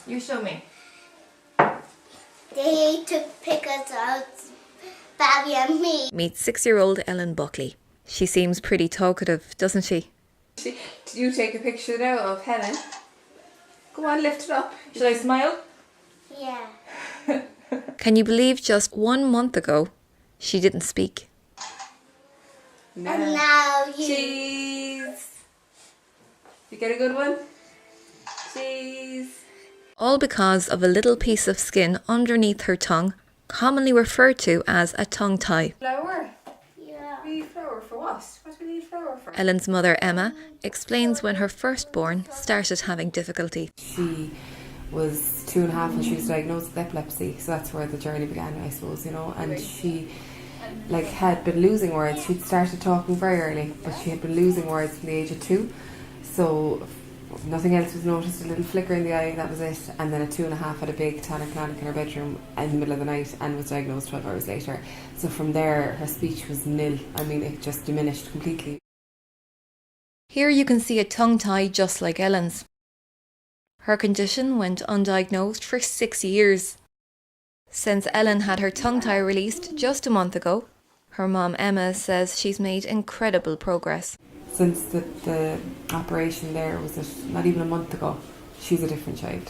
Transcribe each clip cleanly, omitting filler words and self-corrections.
You show me. They took pictures of Babby and me. Meet 6-year-old Ellen Buckley. She seems pretty talkative, doesn't she? Did you take a picture now of Helen? Go on, lift it up. Should I smile? Yeah. Can you believe just 1 month ago, she didn't speak? No. And now you. Cheese. You get a good one? Cheese. All because of a little piece of skin underneath her tongue, commonly referred to as a tongue tie. Flour? Yeah. We need flour for what? What do we need flour for? Ellen's mother, Emma, explains when her firstborn started having difficulty. She was 2.5 and she was diagnosed with epilepsy, so that's where the journey began, I suppose, you know. And she had been losing words. She'd started talking very early, but she had been losing words from the age of 2. So nothing else was noticed, a little flicker in the eye, that was it. And then at 2.5 had a big tonic-clonic in her bedroom in the middle of the night and was diagnosed 12 hours later. So from there her speech was nil. I mean, it just diminished completely. Here you can see a tongue tie just like Ellen's. Her condition went undiagnosed for 6 years. Since Ellen had her tongue tie released just a month ago, her mum Emma says she's made incredible progress. Since the operation there was not even a month ago, she's a different child,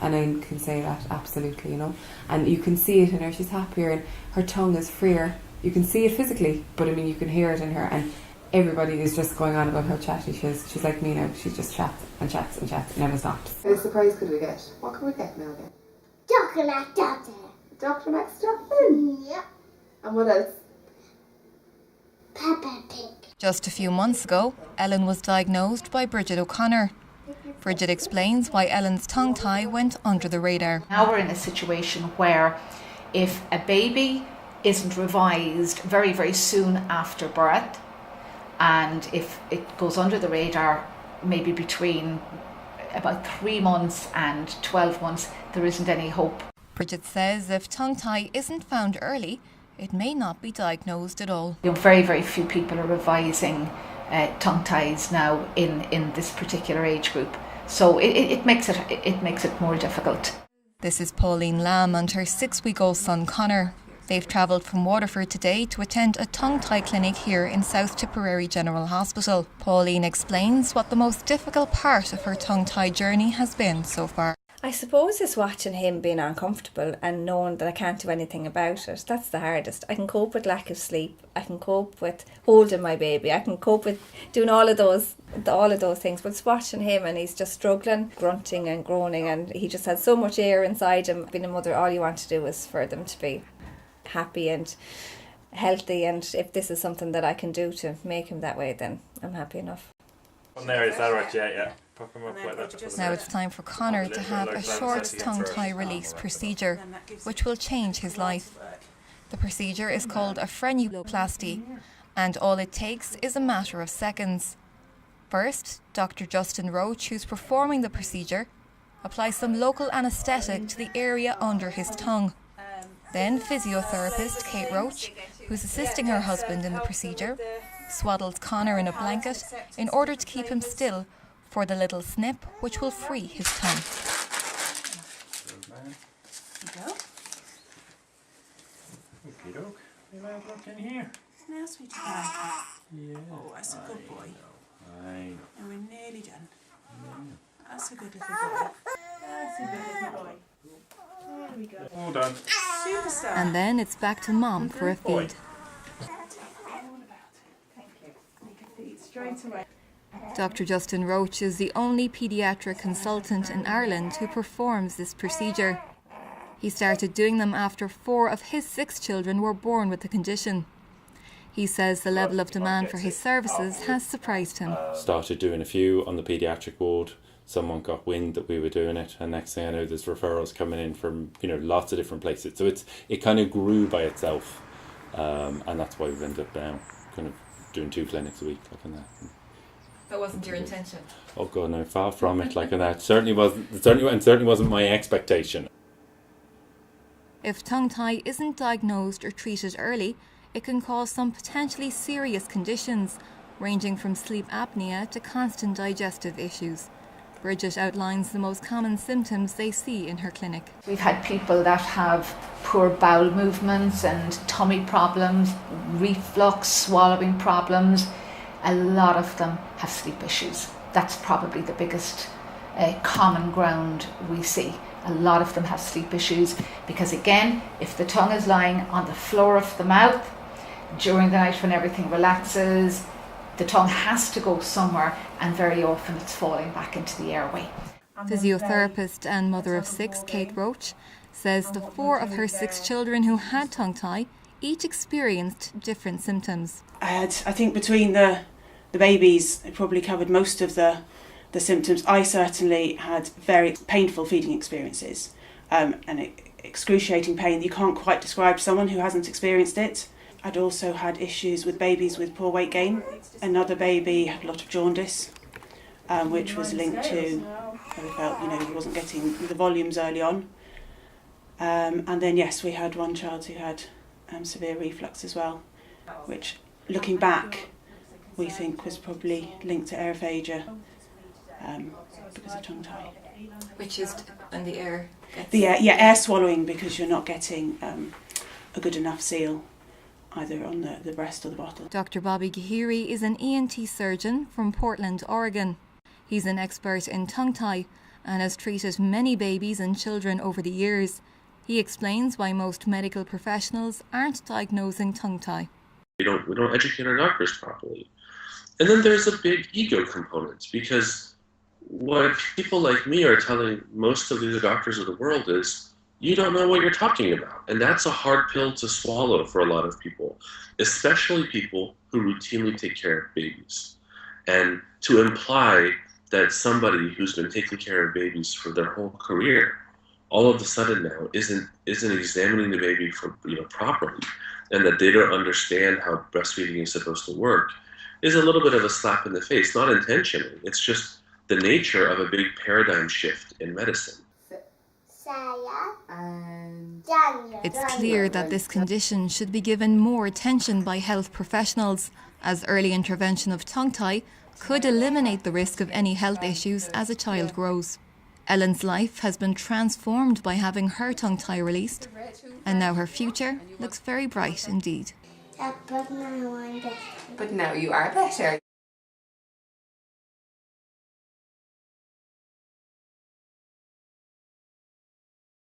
and I can say that absolutely, you know. And you can see it in her, she's happier and her tongue is freer. You can see it physically, but I mean you can hear it in her, and everybody is just going on about how chatty she is. She's like me now, she just chats and chats and chats, never stops. What surprise could we get? What can we get now again? Dr. McDuffie. Dr. Max Duffin? Yep. And what else? Peppa Pig. Just a few months ago, Ellen was diagnosed by Bridget O'Connor. Bridget explains why Ellen's tongue tie went under the radar. Now we're in a situation where if a baby isn't revised very, very soon after birth, and if it goes under the radar maybe between about 3 months and 12 months, there isn't any hope. Bridget says if tongue tie isn't found early, it may not be diagnosed at all. You know, very, very few people are revising tongue ties now in this particular age group. So it makes it more difficult. This is Pauline Lamb and her 6-week-old son Connor. They've travelled from Waterford today to attend a tongue tie clinic here in South Tipperary General Hospital. Pauline explains what the most difficult part of her tongue tie journey has been so far. I suppose it's watching him being uncomfortable and knowing that I can't do anything about it. That's the hardest. I can cope with lack of sleep. I can cope with holding my baby. I can cope with doing all of those things. But it's watching him and he's just struggling, grunting and groaning, and he just has so much air inside him. Being a mother, all you want to do is for them to be happy and healthy. And if this is something that I can do to make him that way, then I'm happy enough. On there, is that right? Yeah. Pop him up like that. Now it's time for Connor to have a short tongue tie release procedure, which will change his life. The procedure is called a frenuloplasty, and all it takes is a matter of seconds. First, Dr. Justin Roach, who's performing the procedure, applies some local anaesthetic to the area under his tongue. Then physiotherapist Kate Roach, who's assisting her husband in the procedure, swaddles Connor in a blanket in order to keep him still for the little snip which will free his tongue. Okie doke. You'll have a look in here. Now, sweetie pie. Yeah. Oh, that's a good boy. Aye. And we're nearly done. That's a good little boy. That's a good little boy. There we go. All done. Superstar. And then it's back to Mum for a Boy. feed. All about it. Thank you. You can feed straight away. Dr. Justin Roach is the only paediatric consultant in Ireland who performs this procedure. He started doing them after 4 of his 6 children were born with the condition. He says the level of demand for his services has surprised him. Started doing a few on the paediatric ward. Someone got wind that we were doing it, and next thing I know, there's referrals coming in from lots of different places. So it kind of grew by itself, and that's why we've ended up now kind of doing 2 clinics a week, like that. That wasn't your intention. Oh God, no, far from it, like that. Certainly wasn't my expectation. If tongue tie isn't diagnosed or treated early, it can cause some potentially serious conditions, ranging from sleep apnea to constant digestive issues. Bridget outlines the most common symptoms they see in her clinic. We've had people that have poor bowel movements and tummy problems, reflux, swallowing problems. A lot of them have sleep issues. That's probably the biggest common ground we see. A lot of them have sleep issues because, again, if the tongue is lying on the floor of the mouth during the night when everything relaxes, the tongue has to go somewhere, and very often it's falling back into the airway. Physiotherapist and mother of 6, Kate Roach, says the 4 of her 6 children who had tongue tie each experienced different symptoms. I think between the babies, it probably covered most of the symptoms. I certainly had very painful feeding experiences and excruciating pain that you can't quite describe to someone who hasn't experienced it. I'd also had issues with babies with poor weight gain. Another baby had a lot of jaundice, which was linked to how we felt, he wasn't getting the volumes early on. And then, yes, we had one child who had severe reflux as well, which, looking back, we think was probably linked to aerophagia because of tongue tie. Which is when the air gets... air swallowing, because you're not getting a good enough seal either on the breast or the bottle. Dr. Bobby Gahiri is an ENT surgeon from Portland, Oregon. He's an expert in tongue tie and has treated many babies and children over the years. He explains why most medical professionals aren't diagnosing tongue tie. We don't educate our doctors properly. And then there's a big ego component, because what people like me are telling most of the doctors of the world is, you don't know what you're talking about. And that's a hard pill to swallow for a lot of people, especially people who routinely take care of babies. And to imply that somebody who's been taking care of babies for their whole career all of a sudden now isn't examining the baby properly, and that they don't understand how breastfeeding is supposed to work, is a little bit of a slap in the face, not intentionally. It's just the nature of a big paradigm shift in medicine. It's clear that this condition should be given more attention by health professionals, as early intervention of tongue tie could eliminate the risk of any health issues as a child grows. Ellen's life has been transformed by having her tongue tie released, and now her future looks very bright indeed. But now I'm better. But now you are better.